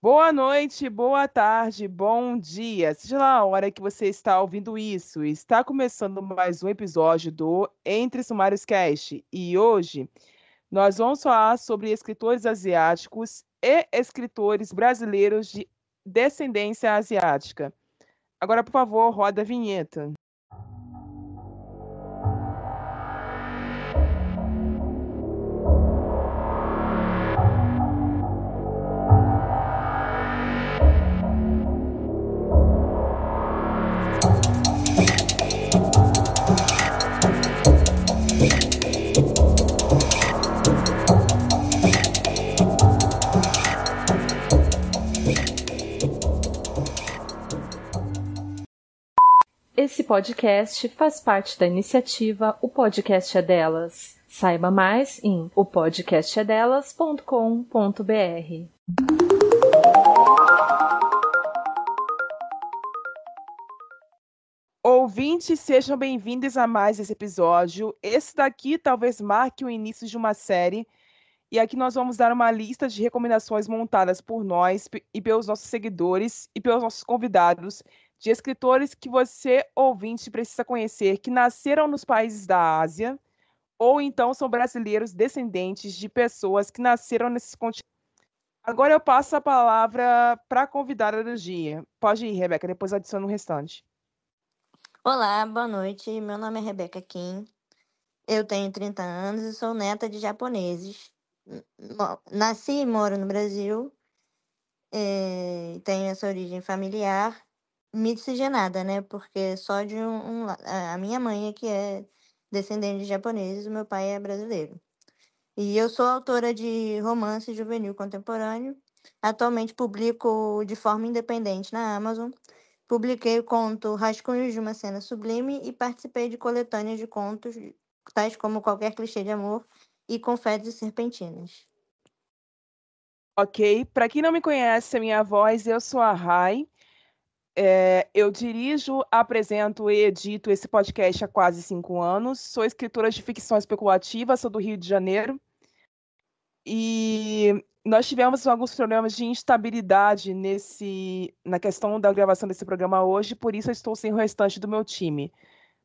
Boa noite, boa tarde, bom dia. Seja lá a hora que você está ouvindo isso. Está começando mais um episódio do Entre Sumários Cast. E hoje nós vamos falar sobre escritores asiáticos e escritores brasileiros de descendência asiática. Agora, por favor, roda a vinheta. Esse podcast faz parte da iniciativa O Podcast é Delas. Saiba mais em opodcastedelas.com.br. Ouvintes, sejam bem-vindos a mais esse episódio. Esse daqui talvez marque o início de uma série. E aqui nós vamos dar uma lista de recomendações montadas por nós e pelos nossos seguidores e pelos nossos convidados de escritores que você, ouvinte, precisa conhecer, que nasceram nos países da Ásia ou então são brasileiros descendentes de pessoas que nasceram nesses continentes. Agora eu passo a palavra para a convidada do dia. Pode ir, Rebeca, depois adiciono o restante. Olá, boa noite. Meu nome é Rebeca Kim. Eu tenho 30 anos e sou neta de japoneses. Nasci e moro no Brasil. Tenho essa origem familiar miscigenada, né? Porque só de a minha mãe é que é descendente de japoneses, o meu pai é brasileiro. E eu sou autora de romance juvenil contemporâneo. Atualmente publico de forma independente na Amazon. Publiquei o conto Rascunhos de uma Cena Sublime e participei de coletâneas de contos, tais como Qualquer Clichê de Amor e Confetes e Serpentinas. Ok, para quem não me conhece, a minha voz, eu sou a Rai. Eu dirijo, apresento e edito esse podcast há quase 5 anos. Sou escritora de ficção especulativa, sou do Rio de Janeiro. E nós tivemos alguns problemas de instabilidade na questão da gravação desse programa hoje, por isso eu estou sem o restante do meu time.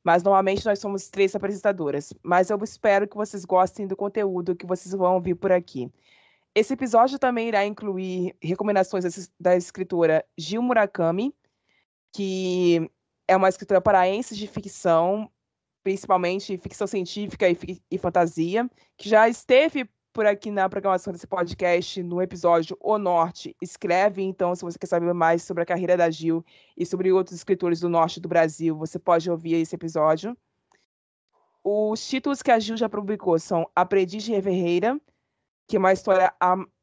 Mas normalmente nós somos 3 apresentadoras. Mas eu espero que vocês gostem do conteúdo que vocês vão ouvir por aqui. Esse episódio também irá incluir recomendações da escritora Gil Murakami, que é uma escritora paraense de ficção, principalmente ficção científica e fantasia, que já esteve por aqui na programação desse podcast no episódio O Norte Escreve. Então, se você quer saber mais sobre a carreira da Gil e sobre outros escritores do norte do Brasil, você pode ouvir esse episódio. Os títulos que a Gil já publicou são Aprendiz de Ferreira, que é uma história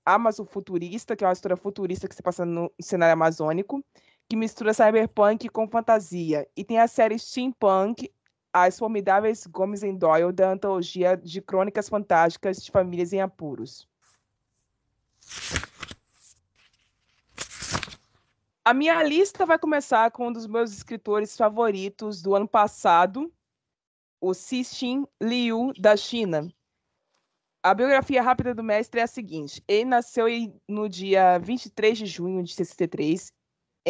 amazofuturista, que é uma história futurista que se passa no cenário amazônico, que mistura cyberpunk com fantasia. E tem a série Steampunk, As Formidáveis Gomes and Doyle, da antologia de crônicas fantásticas de famílias em apuros. A minha lista vai começar com um dos meus escritores favoritos do ano passado, o Cixin Liu, da China. A biografia rápida do mestre é a seguinte: ele nasceu no dia 23 de junho de 63,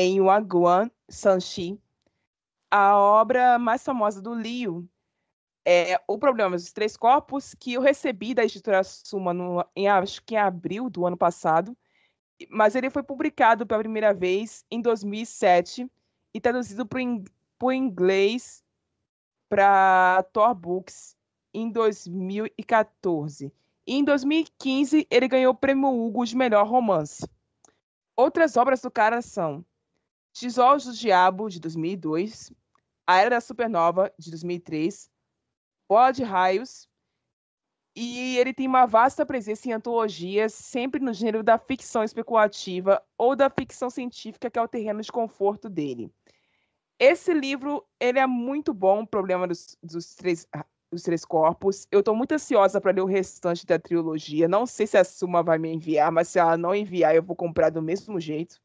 em Huaguan, Shanxi. A obra mais famosa do Liu é O Problema dos Três Corpos, que eu recebi da editora Suma acho que em abril do ano passado, mas ele foi publicado pela primeira vez em 2007 e traduzido por inglês para Tor Books em 2014. E em 2015, ele ganhou o Prêmio Hugo de Melhor Romance. Outras obras do cara são Tijolos do Diabo, de 2002, A Era da Supernova, de 2003, Bola de Raios, e ele tem uma vasta presença em antologias, sempre no gênero da ficção especulativa ou da ficção científica, que é o terreno de conforto dele. Esse livro, ele é muito bom, O Problema dos Três Corpos. Eu estou muito ansiosa para ler o restante da trilogia. Não sei se a Suma vai me enviar, mas se ela não enviar, eu vou comprar do mesmo jeito,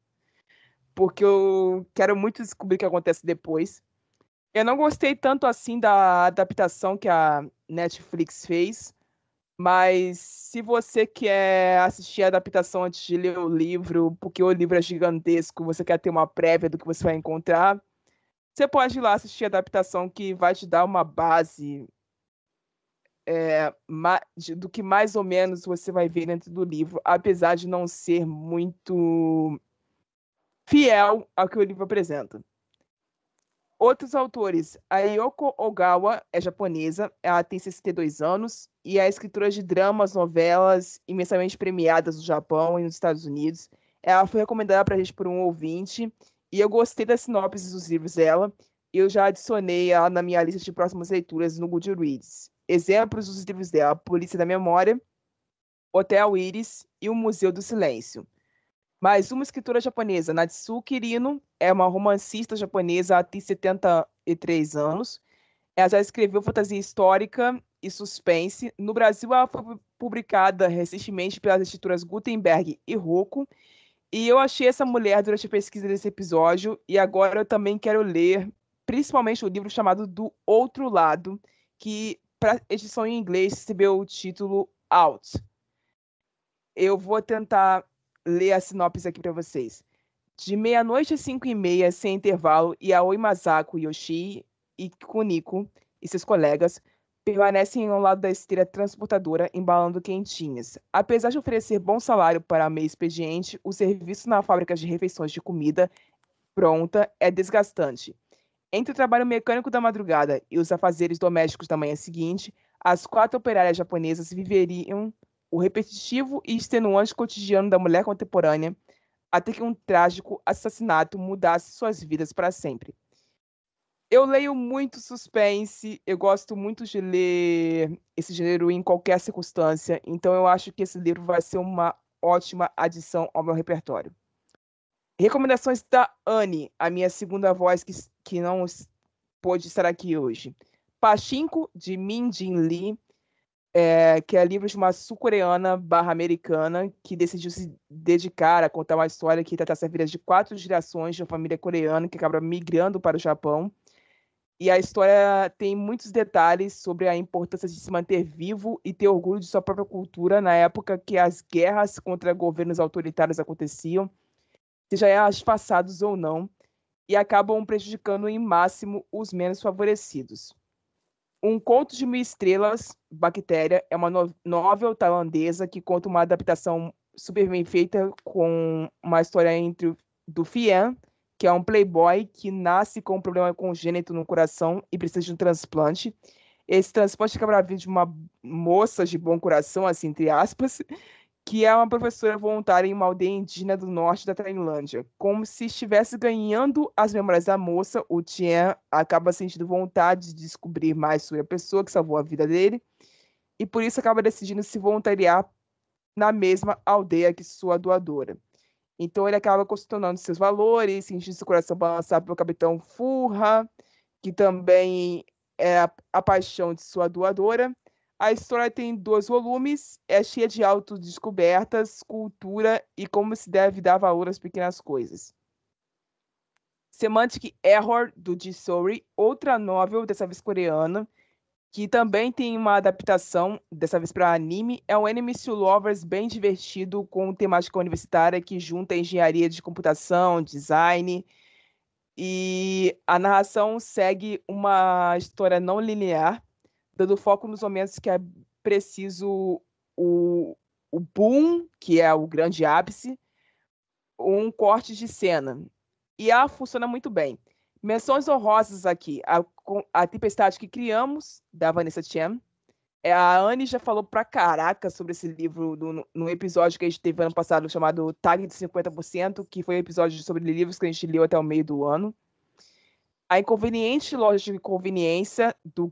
porque eu quero muito descobrir o que acontece depois. Eu não gostei tanto assim da adaptação que a Netflix fez, Mas se você quer assistir a adaptação antes de ler o livro, porque o livro é gigantesco, você quer ter uma prévia do que você vai encontrar, você pode ir lá assistir a adaptação que vai te dar uma base do que mais ou menos você vai ver dentro do livro, apesar de não ser muito fiel ao que o livro apresenta. Outros autores, a Yoko Ogawa é japonesa, ela tem 62 anos e é escritora de dramas, novelas imensamente premiadas no Japão e nos Estados Unidos. Ela foi recomendada para a gente por um ouvinte e eu gostei da sinopse dos livros dela. Eu já adicionei ela na minha lista de próximas leituras no Goodreads. Exemplos dos livros dela: Polícia da Memória, Hotel Iris e O Museu do Silêncio. Mais uma escritora japonesa, Natsuki Rino, é uma romancista japonesa, ela tem 73 anos. Ela já escreveu fantasia histórica e suspense. No Brasil, ela foi publicada recentemente pelas editoras Gutenberg e Rocco. E eu achei essa mulher durante a pesquisa desse episódio, e agora eu também quero ler, principalmente o livro chamado Do Outro Lado, que, para edição em inglês, recebeu o título Out. Eu vou tentar ler a sinopse aqui para vocês. De meia-noite às 5h30, sem intervalo, Yaoi Masako Yoshii e Kuniko e seus colegas permanecem ao lado da esteira transportadora embalando quentinhas. Apesar de oferecer bom salário para meio expediente, o serviço na fábrica de refeições de comida pronta é desgastante. Entre o trabalho mecânico da madrugada e os afazeres domésticos da manhã seguinte, as 4 operárias japonesas viveriam o repetitivo e extenuante cotidiano da mulher contemporânea, até que um trágico assassinato mudasse suas vidas para sempre. Eu leio muito suspense, eu gosto muito de ler esse gênero em qualquer circunstância, então eu acho que esse livro vai ser uma ótima adição ao meu repertório. Recomendações da Anne, a minha segunda voz que não pôde estar aqui hoje. Pachinko, de Min Jin Lee, que é livro de uma sul-coreana /americana que decidiu se dedicar a contar uma história que trata a vida de 4 gerações de uma família coreana que acaba migrando para o Japão. E a história tem muitos detalhes sobre a importância de se manter vivo e ter orgulho de sua própria cultura na época que as guerras contra governos autoritários aconteciam, seja elas passados ou não, e acabam prejudicando em máximo os menos favorecidos. Um Conto de Mil Estrelas, Bactéria, é uma novel tailandesa que conta uma adaptação super bem feita com uma história do Fian, que é um playboy que nasce com um problema congênito no coração e precisa de um transplante. Esse transplante acaba vindo de uma moça de bom coração, assim, entre aspas, que é uma professora voluntária em uma aldeia indígena do norte da Tailândia. Como se estivesse ganhando as memórias da moça, o Tien acaba sentindo vontade de descobrir mais sobre a pessoa que salvou a vida dele, e por isso acaba decidindo se voluntariar na mesma aldeia que sua doadora. Então ele acaba questionando seus valores, sentindo seu coração balançar pelo capitão Furra, que também é a paixão de sua doadora. A história tem 2 volumes, é cheia de autodescobertas, cultura e como se deve dar valor às pequenas coisas. Semantic Error, do Ji Sori, outra novel, dessa vez coreana, que também tem uma adaptação, dessa vez para anime, é um enemies to lovers bem divertido, com temática universitária que junta engenharia de computação, design, e a narração segue uma história não linear, dando foco nos momentos que é preciso o boom, que é o grande ápice, um corte de cena. E ela funciona muito bem. Menções honrosas aqui. A Tempestade que Criamos, da Vanessa Chen. A Anne já falou pra caraca sobre esse livro no episódio que a gente teve ano passado, chamado Tag de 50%, que foi um episódio sobre livros que a gente leu até o meio do ano. A Inconveniente Loja de Conveniência, do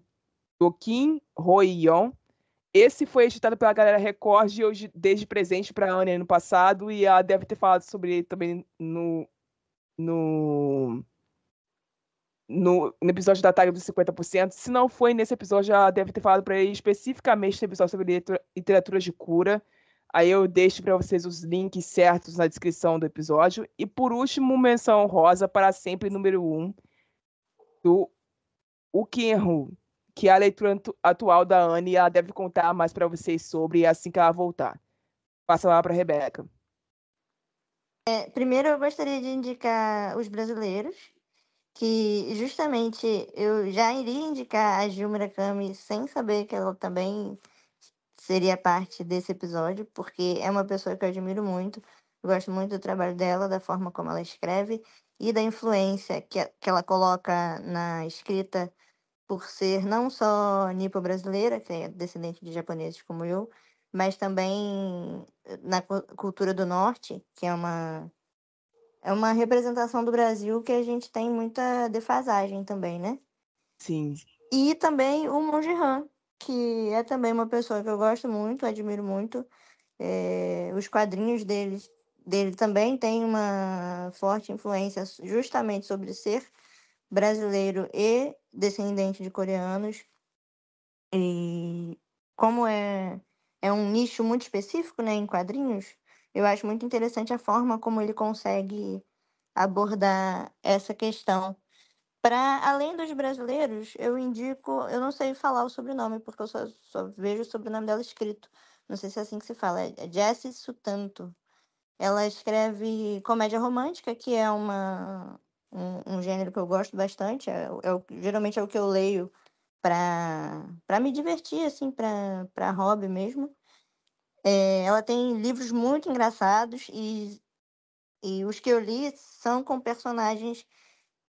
Kim Ho-yeon. Esse foi editado pela Galera Record e hoje, desde presente para a Anne ano passado, e ela deve ter falado sobre ele também no episódio da Tag dos 50%. Se não foi nesse episódio, ela deve ter falado para ele especificamente no episódio sobre literatura de cura. Aí eu deixo para vocês os links certos na descrição do episódio. E por último, menção rosa para sempre número 1 do Woo Kim-ho, que é a leitura atual da Anne, e ela deve contar mais para vocês sobre assim que ela voltar. Passa lá para a Rebeca. Primeiro, eu gostaria de indicar Os Brasileiros, que justamente eu já iria indicar a Gil Murakami sem saber que ela também seria parte desse episódio, porque é uma pessoa que eu admiro muito. Eu gosto muito do trabalho dela, da forma como ela escreve e da influência que ela coloca na escrita por ser não só nipo-brasileira, que é descendente de japoneses como eu, mas também na cultura do norte, que é uma representação do Brasil que a gente tem muita defasagem também, né? Sim. E também o Monge Han, que é também uma pessoa que eu gosto muito, admiro muito. Os quadrinhos dele também têm uma forte influência justamente sobre ser brasileiro e descendente de coreanos. E como é um nicho muito específico, né, em quadrinhos, eu acho muito interessante a forma como ele consegue abordar essa questão. Para além dos brasileiros, eu indico, eu não sei falar o sobrenome, porque eu só vejo o sobrenome dela escrito. Não sei se é assim que se fala, é Jessie Sutanto. Ela escreve comédia romântica, que é um gênero que eu gosto bastante, geralmente é o que eu leio para me divertir, assim, para hobby mesmo. Ela tem livros muito engraçados e os que eu li são com personagens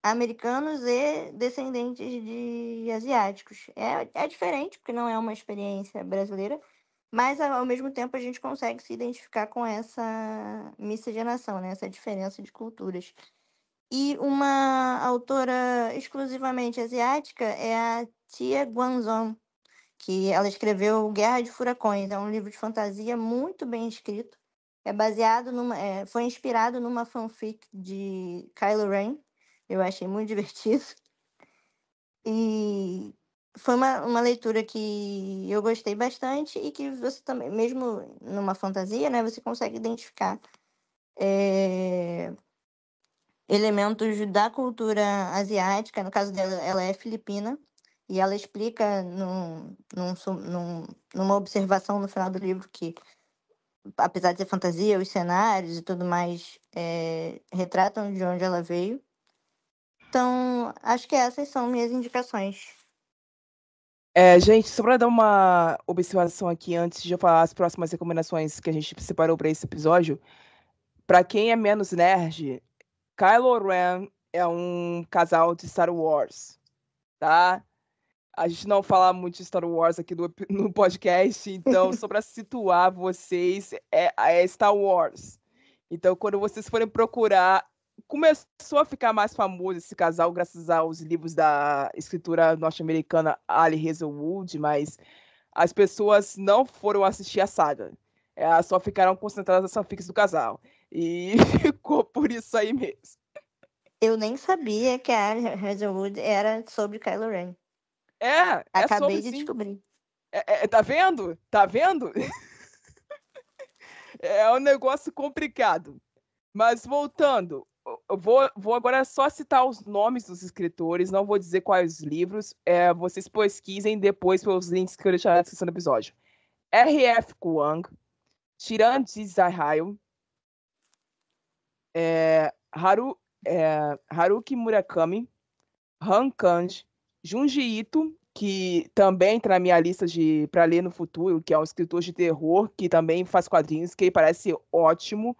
americanos e descendentes de asiáticos. É diferente, porque não é uma experiência brasileira, mas ao mesmo tempo a gente consegue se identificar com essa miscigenação, né? Essa diferença de culturas. E uma autora exclusivamente asiática é a Tia Guanzhong, que ela escreveu Guerra de Furacões. É um livro de fantasia muito bem escrito. Foi inspirado numa fanfic de Kylo Ren. Eu achei muito divertido. E foi uma leitura que eu gostei bastante e que você também, mesmo numa fantasia, né, você consegue identificar elementos da cultura asiática. No caso dela, ela é filipina. E ela explica numa observação no final do livro que, apesar de ser fantasia, os cenários e tudo mais retratam de onde ela veio. Então, acho que essas são minhas indicações. Gente, só para dar uma observação aqui antes de eu falar as próximas recomendações que a gente separou para esse episódio. Para quem é menos nerd, Kylo Ren é um casal de Star Wars, tá? A gente não fala muito de Star Wars aqui no podcast, então só para situar vocês, é Star Wars. Então, quando vocês forem procurar, começou a ficar mais famoso esse casal graças aos livros da escritora norte-americana Ali Hazelwood, mas as pessoas não foram assistir a saga. Elas só ficaram concentradas nas fanfics do casal. E ficou por isso aí mesmo. Eu nem sabia que a Hazelwood era sobre Kylo Ren. É Acabei sobre de sim. descobrir. Tá vendo? Tá vendo? É um negócio complicado. Mas voltando, eu vou agora só citar os nomes dos escritores, não vou dizer quais livros. Vocês pesquisem depois pelos links que eu deixar na descrição do episódio. R.F. Kuang, Shiran Zahayou, Haruki Murakami, Han Kanji, Junji Ito, que também está na minha lista para ler no futuro, que é um escritor de terror que também faz quadrinhos, que parece ótimo,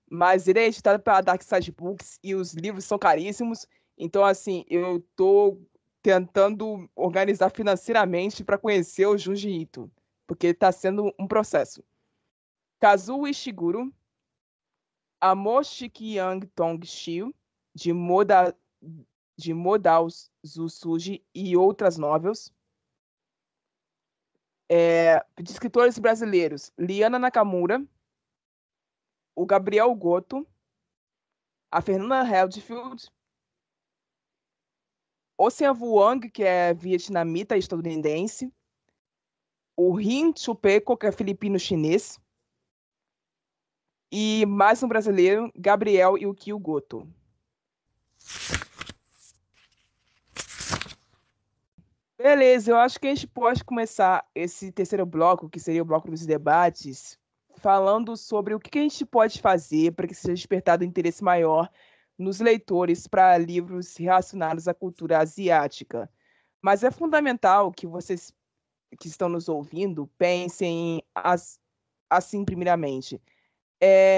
mas ele é editado pela Dark Side Books e os livros são caríssimos, então assim, eu estou tentando organizar financeiramente para conhecer o Junji Ito, porque está sendo um processo. Kazuo Ishiguro, Amo Shikyang Tong Shio, de Modal Zusuji e outras novels. De escritores brasileiros, Liana Nakamura, o Gabriel Goto, a Fernanda Heldfield, Ocean Vuong, que é vietnamita e estadunidense, o Rin Chupeco, que é filipino-chinês, e mais um brasileiro, Gabriel Yukio Goto. Beleza, eu acho que a gente pode começar esse terceiro bloco, que seria o bloco dos debates, falando sobre o que a gente pode fazer para que seja despertado um interesse maior nos leitores para livros relacionados à cultura asiática. Mas é fundamental que vocês que estão nos ouvindo pensem assim, primeiramente.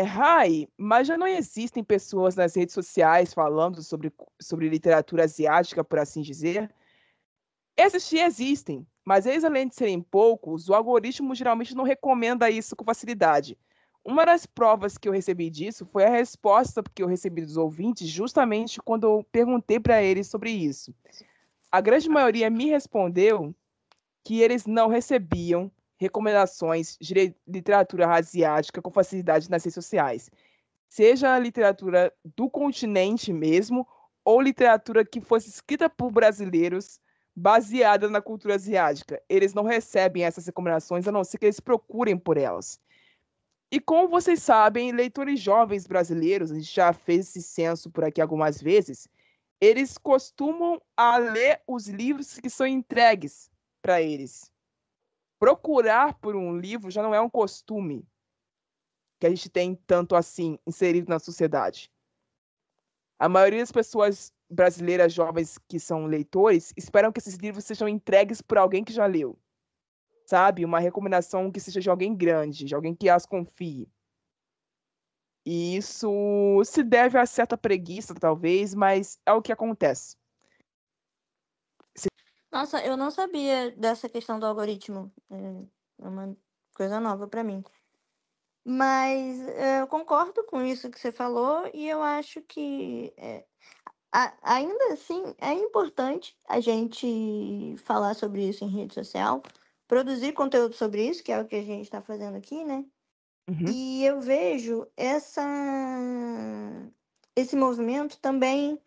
Rai, mas já não existem pessoas nas redes sociais falando sobre literatura asiática, por assim dizer? Existem, mas eles, além de serem poucos, o algoritmo geralmente não recomenda isso com facilidade. Uma das provas que eu recebi disso foi a resposta que eu recebi dos ouvintes justamente quando eu perguntei para eles sobre isso. A grande maioria me respondeu que eles não recebiam recomendações de literatura asiática com facilidade nas redes sociais, seja a literatura do continente mesmo ou literatura que fosse escrita por brasileiros baseada na cultura asiática. Eles não recebem essas recomendações, a não ser que eles procurem por elas. E como vocês sabem, leitores jovens brasileiros, a gente já fez esse censo por aqui algumas vezes, eles costumam a ler os livros que são entregues para eles. Procurar por um livro já não é um costume que a gente tem tanto assim inserido na sociedade. A maioria das pessoas brasileiras jovens que são leitores esperam que esses livros sejam entregues por alguém que já leu, sabe? Uma recomendação que seja de alguém grande, de alguém que as confie. E isso se deve a certa preguiça, talvez, mas é o que acontece. Nossa, eu não sabia dessa questão do algoritmo. É uma coisa nova para mim. Mas eu concordo com isso que você falou e eu acho que ainda assim é importante a gente falar sobre isso em rede social, produzir conteúdo sobre isso, que é o que a gente está fazendo aqui, né? Uhum. E eu vejo esse movimento também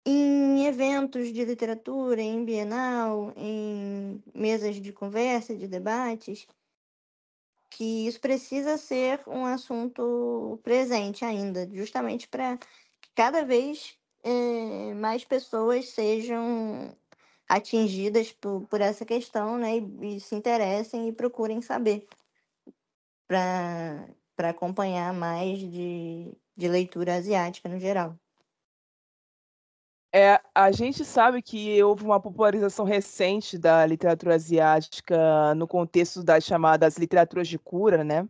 em eventos de literatura, em Bienal, em mesas de conversa, de debates, que isso precisa ser um assunto presente ainda, justamente para que cada vez mais pessoas sejam atingidas por essa questão, né, e se interessem e procurem saber para acompanhar mais de leitura asiática no geral. A gente sabe que houve uma popularização recente da literatura asiática no contexto das chamadas literaturas de cura, né?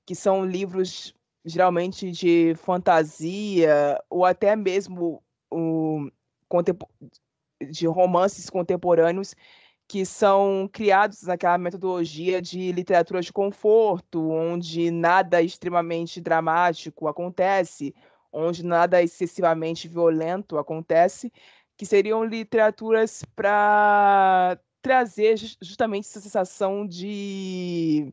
Que são livros geralmente de fantasia ou até mesmo de romances contemporâneos que são criados naquela metodologia de literatura de conforto, onde nada extremamente dramático acontece, onde nada excessivamente violento acontece, que seriam literaturas para trazer justamente essa sensação de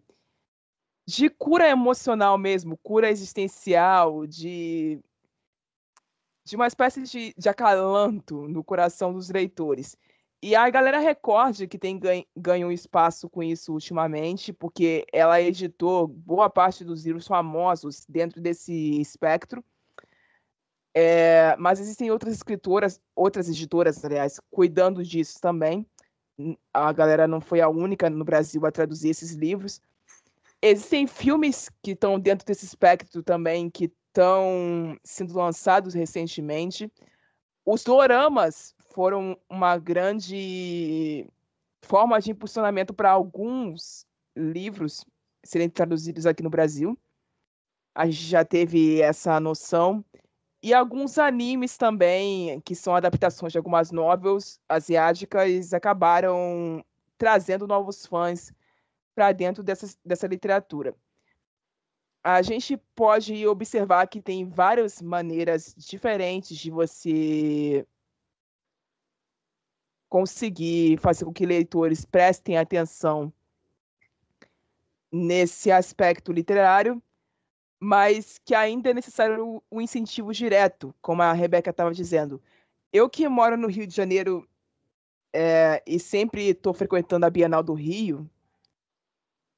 cura emocional mesmo, cura existencial, de uma espécie de acalanto no coração dos leitores. E a Galera Record, que tem ganho um espaço com isso ultimamente, porque ela editou boa parte dos livros famosos dentro desse espectro. Mas existem outras editoras, aliás, cuidando disso também. A galera não foi a única no Brasil a traduzir esses livros. Existem filmes que estão dentro desse espectro também, que estão sendo lançados recentemente. Os doramas foram uma grande forma de impulsionamento para alguns livros serem traduzidos aqui no Brasil. A gente já teve essa noção. E alguns animes também, que são adaptações de algumas novels asiáticas, acabaram trazendo novos fãs para dentro dessa literatura. A gente pode observar que tem várias maneiras diferentes de você conseguir fazer com que leitores prestem atenção nesse aspecto literário, mas que ainda é necessário um incentivo direto, como a Rebeca estava dizendo. Eu que moro no Rio de Janeiro e sempre estou frequentando a Bienal do Rio,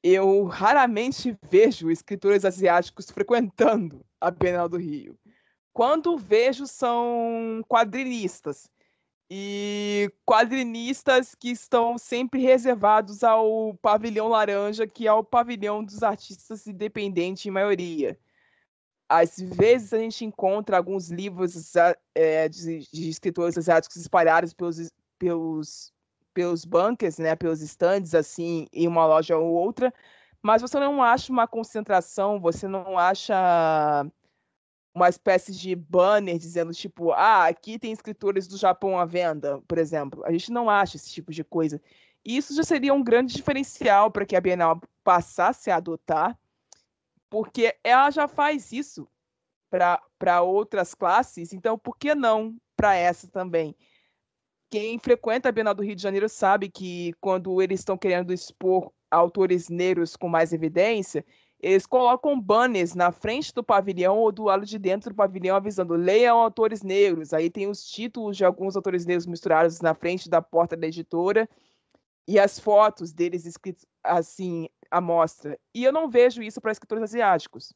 eu raramente vejo escritores asiáticos frequentando a Bienal do Rio. Quando vejo, são quadrinistas. e quadrinistas que estão sempre reservados ao pavilhão laranja, que é o pavilhão dos artistas independentes em maioria. Às vezes a gente encontra alguns livros de escritores asiáticos espalhados pelos bunkers, né, pelos stands, assim, em uma loja ou outra, mas você não acha uma concentração, você não acha uma espécie de banner dizendo, tipo, aqui tem escritores do Japão à venda, por exemplo. A gente não acha esse tipo de coisa. E isso já seria um grande diferencial para que a Bienal passasse a adotar, porque ela já faz isso para outras classes, então por que não para essa também? Quem frequenta a Bienal do Rio de Janeiro sabe que quando eles estão querendo expor autores negros com mais evidência, eles colocam banners na frente do pavilhão ou do lado de dentro do pavilhão avisando: leiam autores negros. Aí tem os títulos de alguns autores negros misturados na frente da porta da editora e as fotos deles escritos assim à mostra. E eu não vejo isso para escritores asiáticos.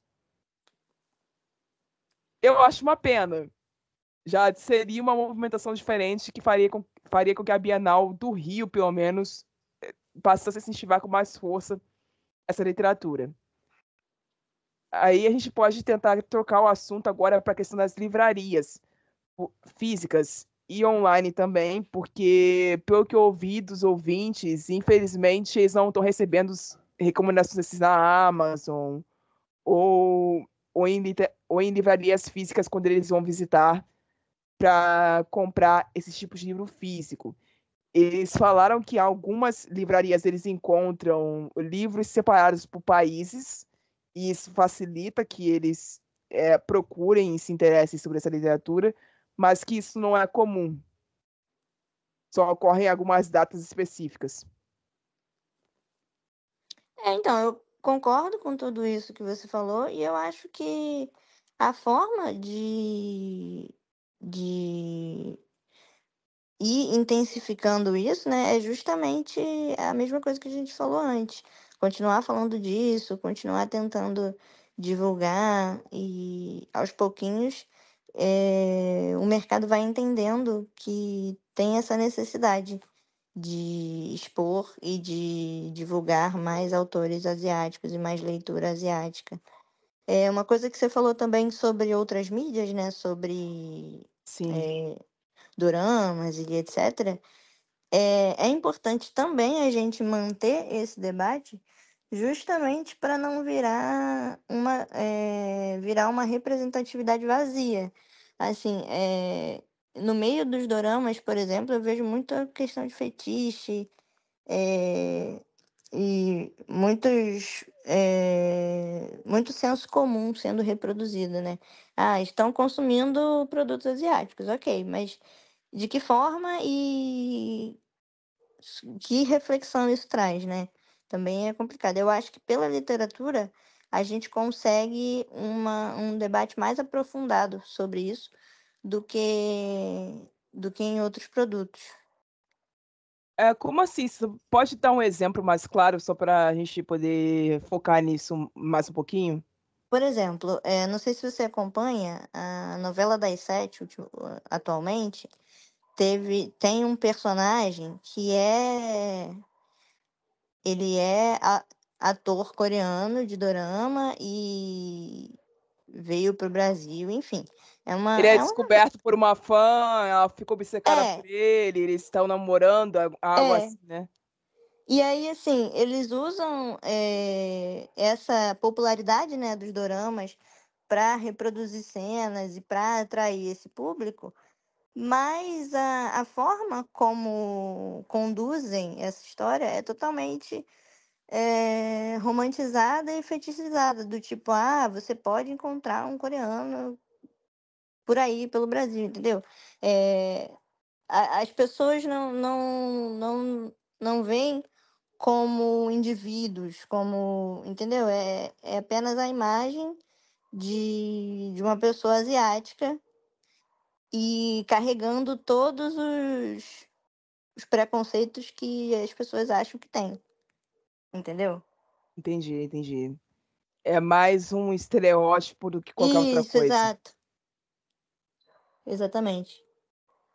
Eu acho uma pena. Já seria uma movimentação diferente que faria com que a Bienal do Rio, pelo menos, passasse a incentivar com mais força essa literatura. Aí a gente pode tentar trocar o assunto agora para a questão das livrarias físicas e online também, porque, pelo que eu ouvi dos ouvintes, infelizmente eles não estão recebendo recomendações assim na Amazon ou, ou em livrarias físicas quando eles vão visitar para comprar esses tipos de livro físico. Eles falaram que algumas livrarias eles encontram livros separados por países, e isso facilita que eles procurem e se interessem sobre essa literatura, mas que isso não é comum. Só ocorre em algumas datas específicas. Então, eu concordo com tudo isso que você falou e eu acho que a forma de ir intensificando isso, né, é justamente a mesma coisa que a gente falou antes. Continuar falando disso, continuar tentando divulgar e aos pouquinhos o mercado vai entendendo que tem essa necessidade de expor e de divulgar mais autores asiáticos e mais leitura asiática. É uma coisa que você falou também sobre outras mídias, né? Sobre Sim, é, doramas e etc. É importante também a gente manter esse debate justamente para não virar uma representatividade vazia. Assim, no meio dos doramas, por exemplo, eu vejo muita questão de fetiche, é, e muito senso comum sendo reproduzido, né? Estão consumindo produtos asiáticos, ok, mas de que forma e que reflexão isso traz, né? Também é complicado. Eu acho que pela literatura a gente consegue um debate mais aprofundado sobre isso do que em outros produtos. como assim? Você pode dar um exemplo mais claro, só para a gente poder focar nisso mais um pouquinho? Por exemplo, não sei se você acompanha a novela das sete atualmente, tem um personagem que ele é ator coreano de dorama e veio para o Brasil, enfim. Ele é descoberto por uma fã, ela fica obcecada É, por ele, eles estão namorando, algo é. assim, né? E aí, assim, eles usam essa popularidade, né, dos doramas para reproduzir cenas e para atrair esse público, mas a forma como conduzem essa história é totalmente romantizada e fetichizada, do tipo, você pode encontrar um coreano por aí, pelo Brasil, entendeu? É, as pessoas não veem como indivíduos, como, entendeu? É apenas a imagem de uma pessoa asiática e carregando todos os preconceitos que as pessoas acham que tem, entendeu? Entendi, entendi. É mais um estereótipo do que qualquer outra Isso, coisa. exato, exatamente.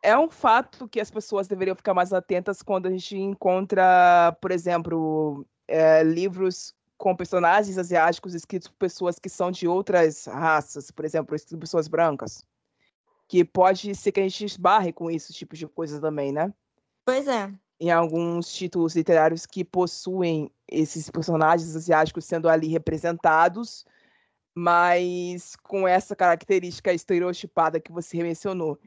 é um fato que as pessoas deveriam ficar mais atentas quando a gente encontra, por exemplo, livros com personagens asiáticos escritos por pessoas que são de outras raças, por exemplo, escritos por pessoas brancas. Que pode ser que a gente esbarre com esse tipo de coisa também, né? Pois é. Em alguns títulos literários que possuem esses personagens asiáticos sendo ali representados, mas com essa característica estereotipada que você mencionou.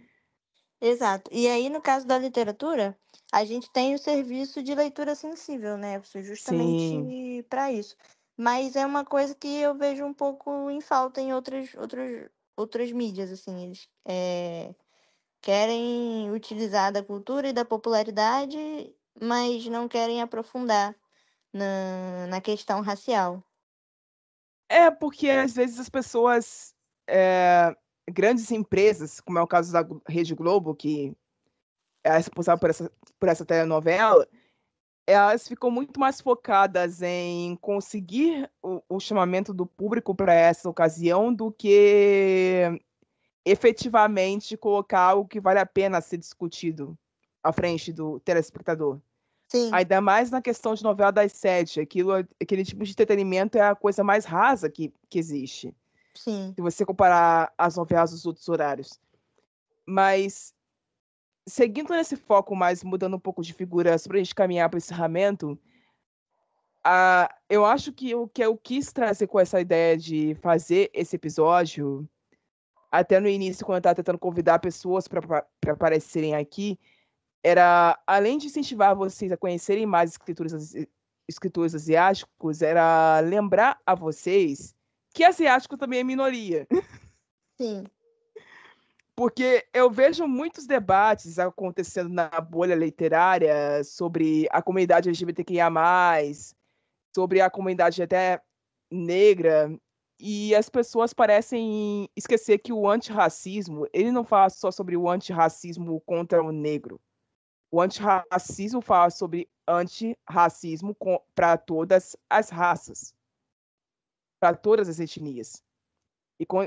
Exato. E aí, no caso da literatura, a gente tem o serviço de leitura sensível, né? Sim, Justamente para isso. Mas é uma coisa que eu vejo um pouco em falta em outras mídias, assim. Eles querem utilizar da cultura e da popularidade, mas não querem aprofundar na questão racial. porque às vezes as pessoas, grandes empresas, como é o caso da Rede Globo, que é responsável por essa telenovela, elas ficam muito mais focadas em conseguir o chamamento do público para essa ocasião do que efetivamente colocar algo que vale a pena ser discutido à frente do telespectador. Sim, Ainda mais na questão de novela das sete. Aquele tipo de entretenimento é a coisa mais rasa que existe, sim. se você comparar as novelas dos outros horários. Mas, seguindo nesse foco, mas mudando um pouco de figura, para a gente caminhar para o encerramento, eu acho que o que eu quis trazer com essa ideia de fazer esse episódio, até no início, quando eu estava tentando convidar pessoas para aparecerem aqui, era, além de incentivar vocês a conhecerem mais escritores asiáticos, era lembrar a vocês que asiático também é minoria. Sim, Porque eu vejo muitos debates acontecendo na bolha literária sobre a comunidade LGBTQIA+, sobre a comunidade até negra, e as pessoas parecem esquecer que o antirracismo, ele não fala só sobre o antirracismo contra o negro. O antirracismo fala sobre antirracismo para todas as raças, para todas as etnias.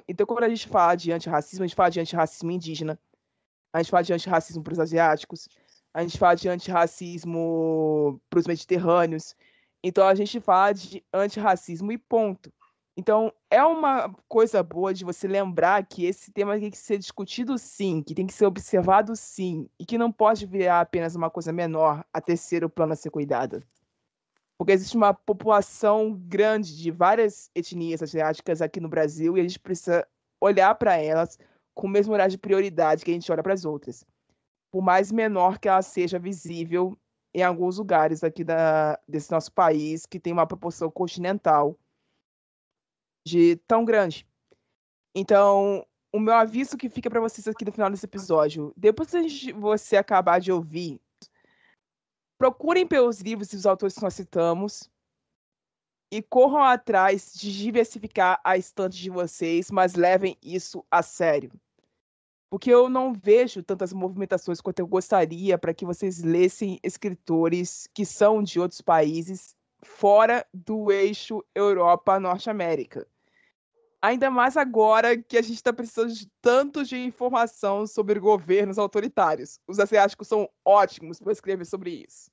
Então, quando a gente fala de antirracismo, a gente fala de antirracismo indígena, a gente fala de antirracismo para os asiáticos, a gente fala de antirracismo para os mediterrâneos. Então, a gente fala de antirracismo e ponto. Então, é uma coisa boa de você lembrar que esse tema tem que ser discutido sim, que tem que ser observado sim, e que não pode virar apenas uma coisa menor a terceiro plano a ser cuidada. Porque existe uma população grande de várias etnias asiáticas aqui no Brasil e a gente precisa olhar para elas com o mesmo olhar de prioridade que a gente olha para as outras. Por mais menor que ela seja visível em alguns lugares aqui desse nosso país, que tem uma proporção continental de tão grande. Então, o meu aviso que fica para vocês aqui no final desse episódio, depois que você acabar de ouvir, procurem pelos livros e os autores que nós citamos e corram atrás de diversificar a estante de vocês, mas levem isso a sério. Porque eu não vejo tantas movimentações quanto eu gostaria para que vocês lessem escritores que são de outros países fora do eixo Europa-Norte-América. Ainda mais agora que a gente está precisando de tanto de informação sobre governos autoritários. Os asiáticos são ótimos para escrever sobre isso.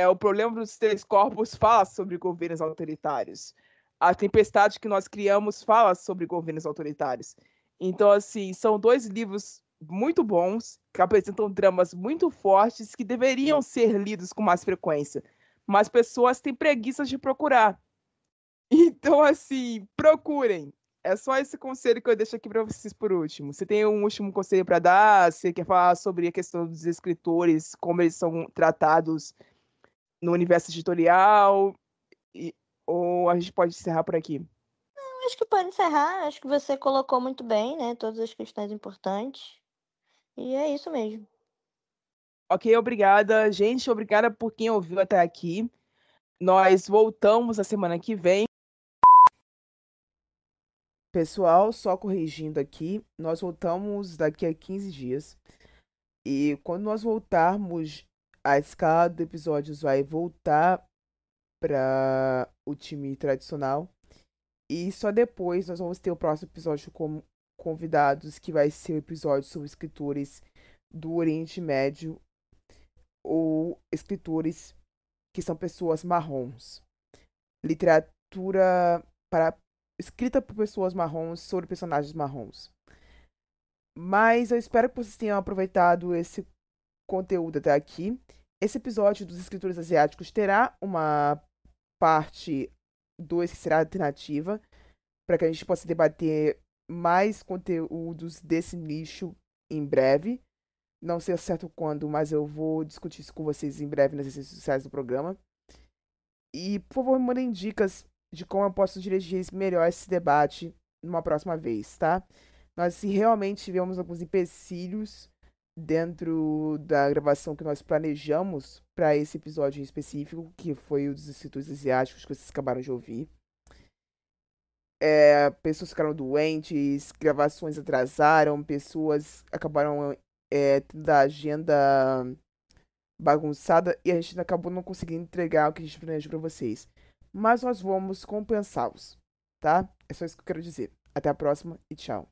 O problema dos três corpos fala sobre governos autoritários. A tempestade que nós criamos fala sobre governos autoritários. Então, assim, são dois livros muito bons, que apresentam dramas muito fortes que deveriam ser lidos com mais frequência. Mas pessoas têm preguiça de procurar. Então, assim, procurem. É só esse conselho que eu deixo aqui para vocês por último. Você tem um último conselho para dar? Você quer falar sobre a questão dos escritores, como eles são tratados no universo editorial? Ou a gente pode encerrar por aqui? acho que pode encerrar. Acho que você colocou muito bem, né? Todas as questões importantes. E é isso mesmo. Ok, obrigada. Gente, obrigada por quem ouviu até aqui. Nós voltamos a semana que vem. Pessoal, só corrigindo aqui, nós voltamos daqui a 15 dias. E quando nós voltarmos, a escala do episódios vai voltar para o time tradicional. E só depois nós vamos ter o próximo episódio com convidados, que vai ser o episódio sobre escritores do Oriente Médio ou escritores que são pessoas marrons. Literatura escrita por pessoas marrons sobre personagens marrons. Mas eu espero que vocês tenham aproveitado esse conteúdo até aqui. Esse episódio dos escritores asiáticos terá uma parte 2 que será alternativa, para que a gente possa debater mais conteúdos desse nicho em breve. Não sei certo quando, mas eu vou discutir isso com vocês em breve nas redes sociais do programa. E, por favor, me mandem dicas de como eu posso dirigir melhor esse debate numa próxima vez, tá? Nós realmente tivemos alguns empecilhos dentro da gravação que nós planejamos para esse episódio em específico, que foi o dos escritores asiáticos que vocês acabaram de ouvir. Pessoas ficaram doentes, gravações atrasaram, pessoas acabaram tendo a agenda bagunçada e a gente acabou não conseguindo entregar o que a gente planejou para vocês. Mas nós vamos compensá-los, tá? É só isso que eu quero dizer. Até a próxima e tchau.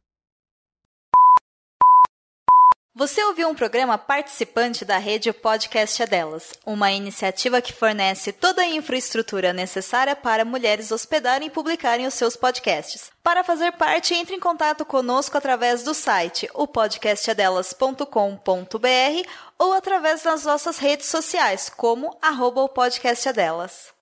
Você ouviu um programa participante da rede Podcast é Delas, uma iniciativa que fornece toda a infraestrutura necessária para mulheres hospedarem e publicarem os seus podcasts. Para fazer parte, entre em contato conosco através do site opodcastadelas.com.br ou através das nossas redes sociais, como @opodcastadelas.